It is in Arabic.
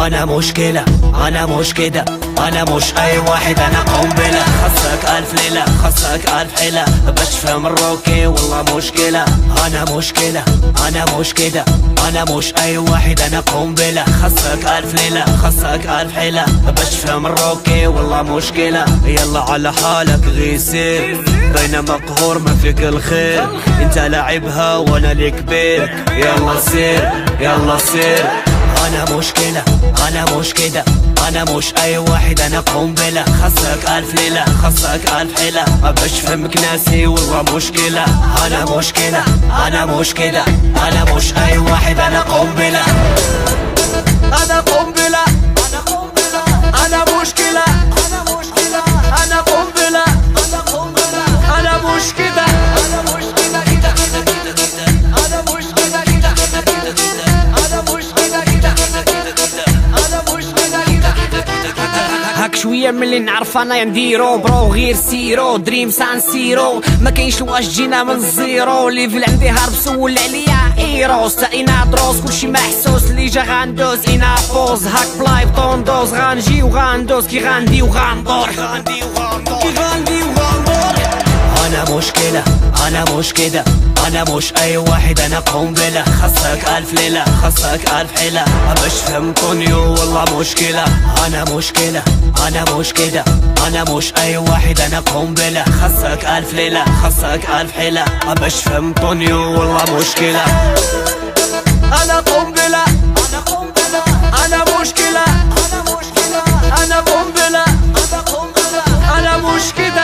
أنا مشكلة، أنا مش كده، أنا مش أي واحد، أنا قنبلة. خصك ألف ليلة، خصك ألف حيلة، بشفى من روكي والله مشكلة. أنا مشكلة، أنا مش كده، أنا مش أي واحد، أنا قنبلة. خصك ألف ليلة، خصك ألف حيلة، بشفى من روكي والله مشكلة. يلا على حالك غيسير، بين مقهور ما فيك الخير، انت لاعبها وانا الكبير. يلا سير، يلا سير. أنا مشكلة، أنا مش كده، أنا مش أي واحد، أنا قنبلة. خصك ألف ليلة، خصك ألف حيلة، بشفى مكناسي والله مشكلة. أنا مشكلة، أنا مش كده، أنا مش أي واحد، أنا قنبلة. أنا قنبلة، أنا قنبلة، أنا مشكلة، أنا مشكلة، أنا قنبلة، أنا قنبلة، أنا مش كده، أنا مش كده، كده كده كده كده، أنا مش كده كده كده كده كده، أنا مش كده كده كده كده كده، أنا مش كده كده كده كده كده. هاك شوية من اللي نعرف انا نديرو برو، غير سيرو دريم سان سيرو، ما كاينش واش جينا من الزيرو. ليفل عندي هارب سول عليا ايروس، تا انا دروس كلشي محسوس، اللي جا غندوز انا فوز. هاك بلاي بطوندوز، غنجي وغندوز كي غندي وغندور، كي غندي وغندور. أنا مشكلة، أنا مش كده، أنا مش أي واحد، أنا قنبلة. خصك ألف ليلة، خصك ألف حيلة، بشفى مكونيو والله مشكلة. أنا مشكلة، أنا مش كده، أنا مش أي واحد، أنا قنبلة. خصك ألف ليلة، خصك ألف حيلة، بشفى مكونيو والله مشكلة. أنا قنبلة، أنا قنبلة، أنا مشكلة، أنا مشكلة، أنا قنبلة، أنا قنبلة، أنا مش كده.